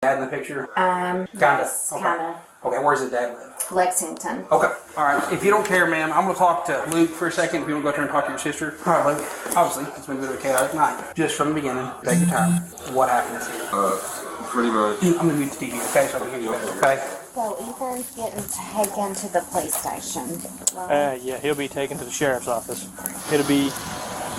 Dad in the picture? Kinda. Yes, okay. Kinda. Okay, where's the dad live? Lexington. Okay, alright. If you don't care, ma'am, I'm going to talk to Luke for a second. If you want to go there and talk to your sister. Alright, Luke. Obviously, it's been a bit of a chaotic night. Just from the beginning, take your time. What happened this here? Pretty much. I'm going to mute the TV, okay? So I can hear you better, okay? So Ethan's getting taken to the police station. Yeah, he'll be taken to the sheriff's office. It'll be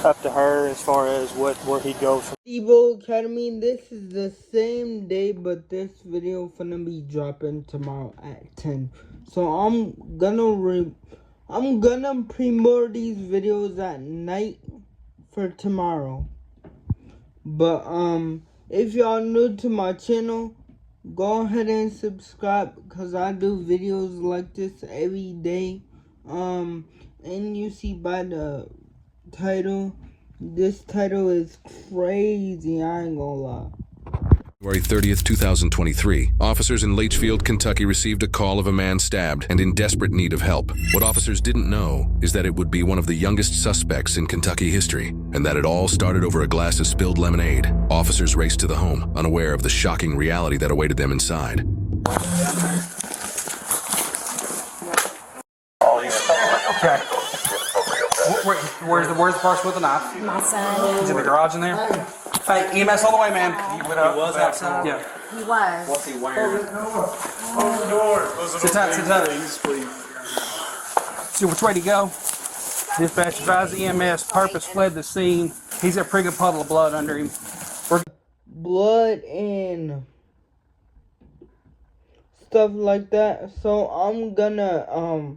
up to her as far as where he goes from. Evo Academy, this is the same day, but this video finna be dropping tomorrow at 10. So I'm gonna premiere these videos at night for tomorrow. But if y'all new to my channel, go ahead and subscribe, because I do videos like this every day. And you see by the title, this title is crazy, I ain't gonna lie. February 30th, 2023, officers in Litchfield, Kentucky received a call of a man stabbed and in desperate need of help. What officers didn't know is that it would be one of the youngest suspects in Kentucky history, and that it all started over a glass of spilled lemonade. Officers raced to the home, unaware of the shocking reality that awaited them inside. Okay. Where's the person with the knife? My son. He's in the garage in there? Hey, EMS all the way, man. He was outside? Yeah. He was. What's he wearing? Sit tight. See which way to go. Dispatch advised the EMS. Purpose fled the scene. He's got a pretty good puddle of blood under him. Blood and stuff like that. So I'm gonna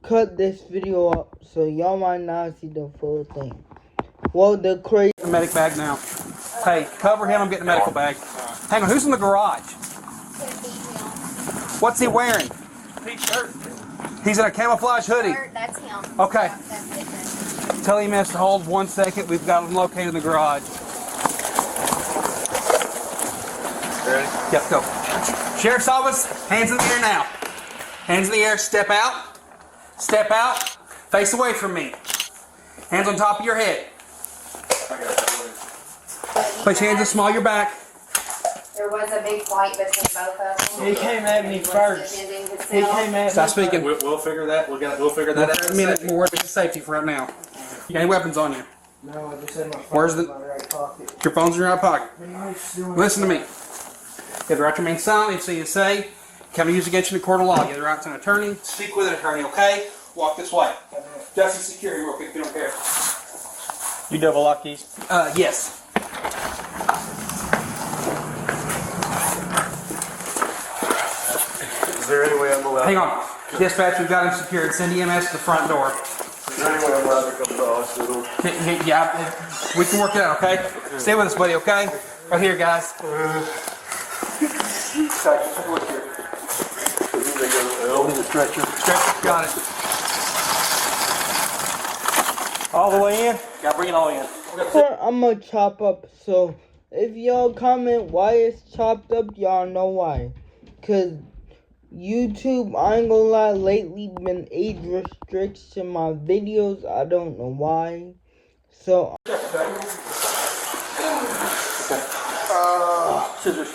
cut this video up, so y'all might not see the full thing. Well, the crazy Medic bag now. Hey, cover him. I'm getting the medical bag. Hang on, who's in the garage? What's he wearing? T-shirt. He's in a camouflage hoodie. That's him. Okay. That's different. Tell EMS to hold 1 second. We've got him located in the garage. Ready? Yep, go. Sheriff's office, hands in the air now. Hands in the air, step out. Step out. Face away from me. Hands on top of your head. Place your hands to small your back. There was a big fight between both of them. He came at me first. He came at Stop speaking. We'll figure that. We'll figure that out. A minute more to safety for right now. You got any weapons on you? No, I just had my phone Where's in my right pocket. Your phone's in your right pocket. Listen to me. You have the right to remain silent. If you say, can be used against you in a court of law. You have the right to an attorney. Speak with an attorney, okay? Walk this way. Justice Security, real quick, if you don't care. You double lock these? Yes. Is there any way I'm allowed? Hang on. Dispatch, we've got him secured. Send EMS to the front door. Is there any way I'm allowed to come to the hospital? Yeah, we can work it out, okay? Stay with us, buddy, okay? Right here, guys. Stretcher. Got it. All the way in? Gotta bring it all in. I'm gonna chop up, so if y'all comment why it's chopped up, y'all know why. Cause YouTube, I ain't gonna lie, lately been age restriction my videos. I don't know why. So Scissors.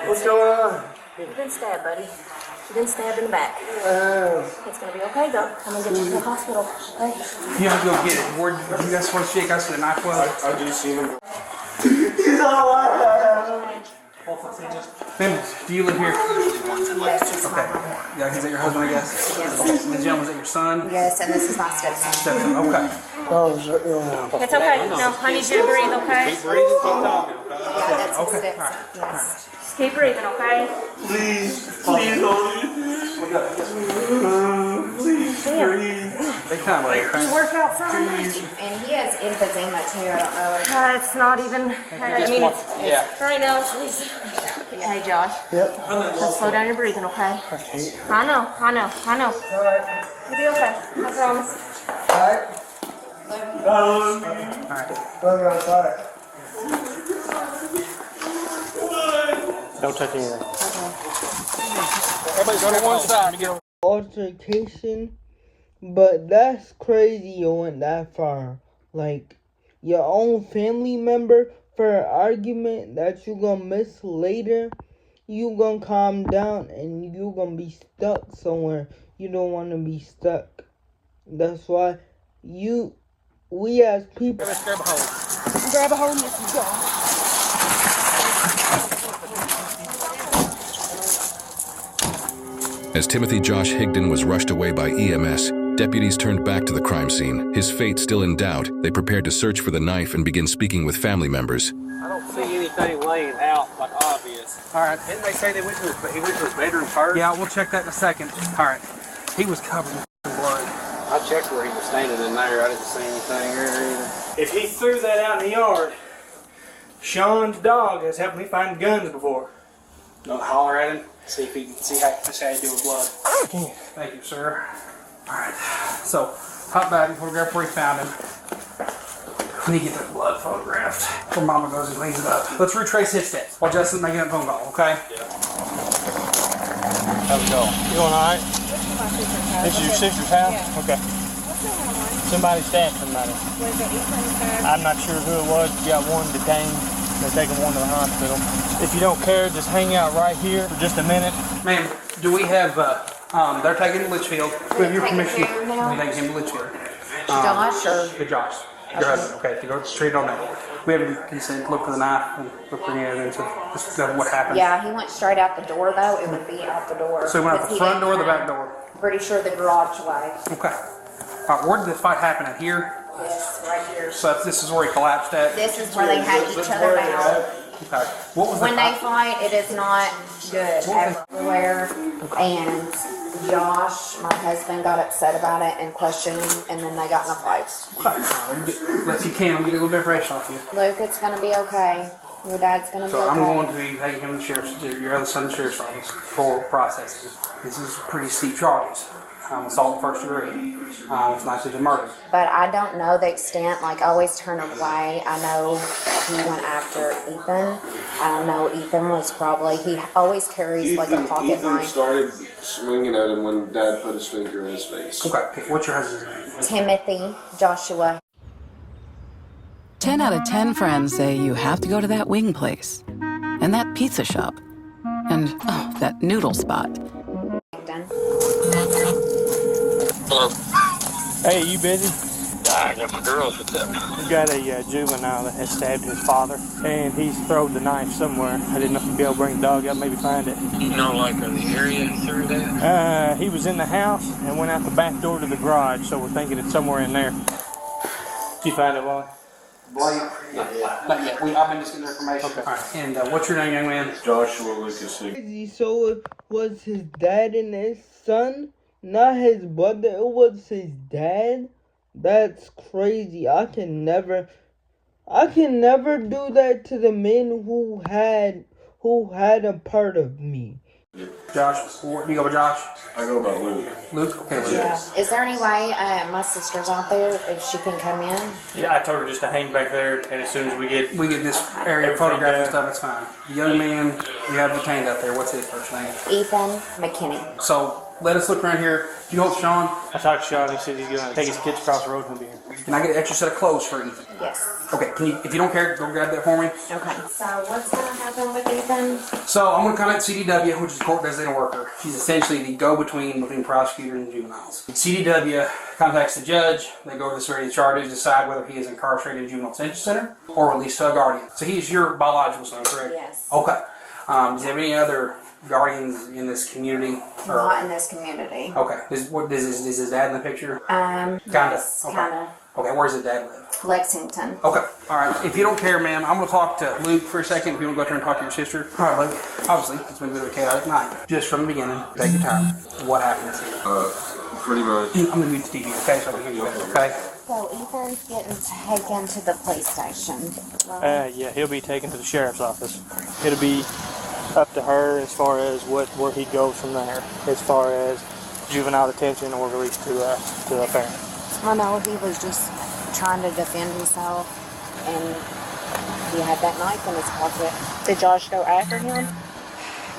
What's going on? You've been stabbed, buddy. You've been stabbed in the back. It's gonna be okay, though. I'm gonna get you to the hospital. Hey. You have to go get it. Where you guys want to shake us with a knife was? I just seen him. he's alive. Ma'am, do you live here? Yes, this is my mom. Yeah, is that your husband, I guess? Yes. The gentleman, is that your son? Yes, and this is my stepson. Stepson, okay. It's okay. No, I need you to breathe, okay? Keep breathing. Keep talking. Yeah, that's his Okay, stepson. Yes. Just keep breathing, okay? Please hold me. Please breathe. Big time, buddy. You work out some? And he has emphysema too. I don't know. It's not even. I mean, it's right now. Please. Hey, Josh. Yep. Just slow down your breathing, okay? I know. You'll be okay. I promise. Alright. love you. Don't touch anything. Everybody go to one side. Altercation, but that's crazy you went that far. Like, your own family member for an argument that you gonna miss later, you gonna calm down and you gonna be stuck somewhere you don't want to be stuck. That's why we as people... Let's grab a hold. Grab a hold and let's go. As Timothy Josh Higdon was rushed away by EMS, deputies turned back to the crime scene. His fate still in doubt, they prepared to search for the knife and begin speaking with family members. I don't see anything laying out like obvious. All right. Didn't they say he went to his bedroom first? Yeah, we'll check that in a second. All right. He was covered in blood. I checked where he was standing in there. I didn't see anything there either. If he threw that out in the yard, Sean's dog has helped me find guns before. Don't holler at him. See if he can see how you do with blood. Thank you, sir. All right. So, hop back and photograph where he found him. We need to get that blood photographed before Mama goes and cleans it up. Let's retrace his steps while Justin's making that phone call, okay? How's it going? You going alright? This is your sister's house? Yeah. Okay. Somebody stabbed somebody. Was it Ethan? I'm not sure who it was. You got one detained. They're taking one to the hospital. If you don't care, just hang out right here for just a minute. Ma'am, do we have, they're taking him to Litchfield. We have your Taking permission. care of him now? We take him to Litchfield. Josh or? Good Josh. Your husband, okay, to go straight on that. We have your consent to look for the knife and look for the evidence of just what happened. Yeah, he went straight out the door though. It would be out the door. So he went out the He front door or the didn't back door? come. Pretty sure the garage way. Okay. All right, where did the fight happen at here? Yes, right here. So this is where he collapsed at? This is where they had each other down. Okay. What was When the they fight, it is not good everywhere. And Josh, my husband, got upset about it and questioned him, and then they got in a fight. If you can, I'll get a little bit of information off you. Luke, it's gonna be okay. Your dad's gonna be So I'm okay. going to be taking him to the sheriff's, your other son to the sheriff's office for processing. This is pretty steep charges. Assault first degree. It's not just a murder. But I don't know the extent. Like, I always turn away. I know he went after Ethan. I don't know. Ethan was probably. He always carries like a pocket Ethan knife. started swinging at him when Dad put his finger in his face. Okay. What's your husband's name? Timothy Joshua. 10 out of 10 friends say you have to go to that wing place, and that pizza shop, and oh, that noodle spot. Hello. Hey, you busy? I got my girls with them. We've got a juvenile that has stabbed his father, and he's thrown the knife somewhere. I didn't know if you'd be able to bring the dog out, maybe find it. You know, like in the area through that? He was in the house and went out the back door to the garage, so we're thinking it's somewhere in there. Did you find it, Wally? Blake? Not yet. I've been just getting information. Okay. All right. And what's your name, young man? Joshua Lucas. So it was his dad and his son, not his brother. It was his dad. That's crazy. I can never do that to the men who had a part of me. Josh. You go with Josh? I go by Luke. Luke? Okay, Luke. Yeah. Is there any way my sister's out there if she can come in? Yeah, I told her just to hang back there, and as soon as we get this area photographed and stuff, it's fine. The young man you have detained out there, what's his first name? Ethan McKinney. So let us look around here. Do you know what's Sean? I talked to Sean, he said he's going to take his kids across the road and he'll be here. Can I get an extra set of clothes for Ethan? Yes. Okay, if you don't care, go grab that for me. Okay. So what's gonna happen with Ethan? So I'm going to contact CDW, which is court designated worker. She's essentially the go-between between prosecutors and juveniles. CDW contacts the judge. They go over the severity of charges, decide whether he is incarcerated in juvenile detention center or released to a guardian. So he's your biological son, correct? Yes. Okay. Does he have any other guardians in this community? Not in this community. Okay. Is his dad in the picture? Kinda. Yes, Okay. kinda. Okay, where's his dad live? Lexington. Okay, all right. If you don't care, ma'am, I'm going to talk to Luke for a second. If you want to go out there and talk to your sister. All right, Luke. Obviously, it's been a bit of a chaotic night. Just from the beginning, take your time. What happened? Pretty much. I'm going to mute the TV, okay, so I can hear you better, okay? So Ethan's getting taken to the police station. Yeah, he'll be taken to the sheriff's office. It'll be up to her as far as where he goes from there, as far as juvenile detention or release to a parent. I know he was just trying to defend himself, and he had that knife in his pocket. Did Josh go after him?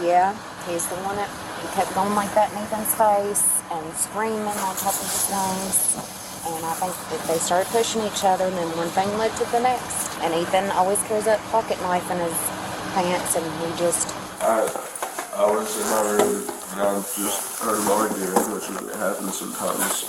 Yeah, he's the one that he kept going like that in Ethan's face and screaming on top of his lungs. And I think that they started pushing each other, and then one thing led to the next. And Ethan always carries that pocket knife in his pants, and he just... I was in my room, and I just heard them arguing, which happens sometimes.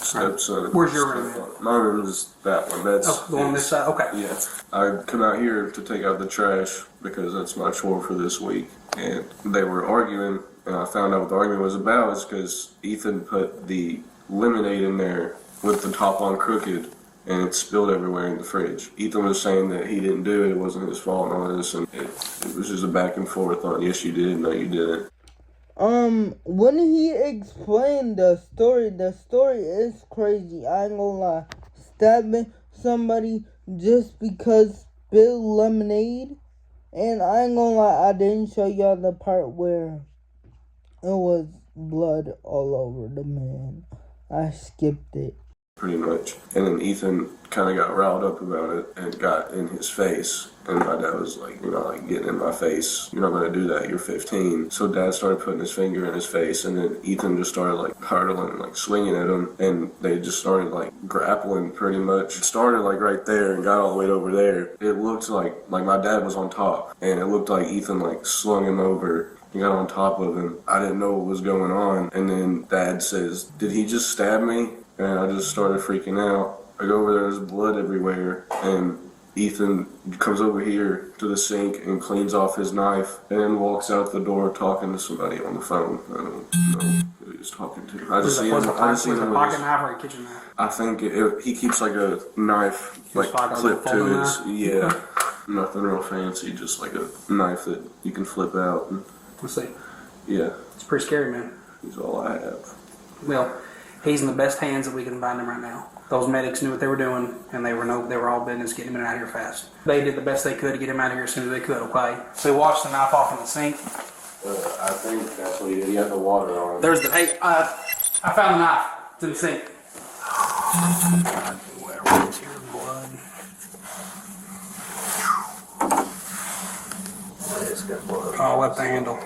Stepson. Where's your room? My room is that one. That's the one on this side? Okay. Yeah. I come out here to take out the trash because that's my chore for this week. And they were arguing, and I found out what the argument was about is because Ethan put the lemonade in there with the top on crooked, and it spilled everywhere in the fridge. Ethan was saying that he didn't do it, it wasn't his fault and all this, and it was just a back and forth on, yes you did, no you didn't. When he explained the story is crazy. I ain't gonna lie. Stabbing somebody just because spilled lemonade, and I ain't gonna lie, I didn't show y'all the part where it was blood all over the man. I skipped it. Pretty much. And then Ethan kind of got riled up about it and got in his face. And my dad was like, you're not like getting in my face. You're not going to do that. You're 15. So dad started putting his finger in his face. And then Ethan just started like hurdling, like swinging at him. And they just started like grappling pretty much. It started like right there and got all the way over there. It looked like my dad was on top. And it looked like Ethan like slung him over. He got on top of him. I didn't know what was going on. And then dad says, did he just stab me? And I just started freaking out. I go over there, there's blood everywhere, and Ethan comes over here to the sink and cleans off his knife, and then walks out the door talking to somebody on the phone. I don't know who he was talking to. I just seen him. I just seen him with pocket knife or a kitchen knife? I think he keeps like a knife, like clipped to his. Yeah, nothing real fancy, just like a knife that you can flip out. And, let's see. Yeah, it's pretty scary, man. He's all I have. Well, he's in the best hands that we can find him right now. Those medics knew what they were doing, and they were all business getting him out of here fast. They did the best they could to get him out of here as soon as they could, okay? So he washed the knife off in the sink. I think that's what he did. He had the water on him. There's the, hey, I found the knife. It's in the sink. Where is your blood? It's got blood. Oh, up the handle.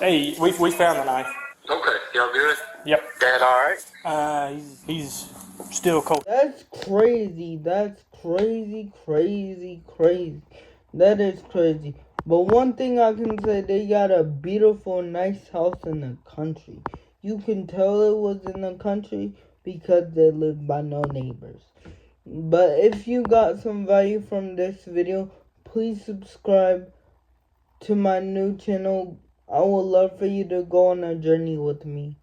Hey, we found the knife. Okay, y'all good? Yep. Dad alright? He's still cold. That's crazy. That's crazy. That is crazy. But one thing I can say, they got a beautiful, nice house in the country. You can tell it was in the country because they live by no neighbors. But if you got some value from this video, please subscribe to my new channel. I would love for you to go on a journey with me.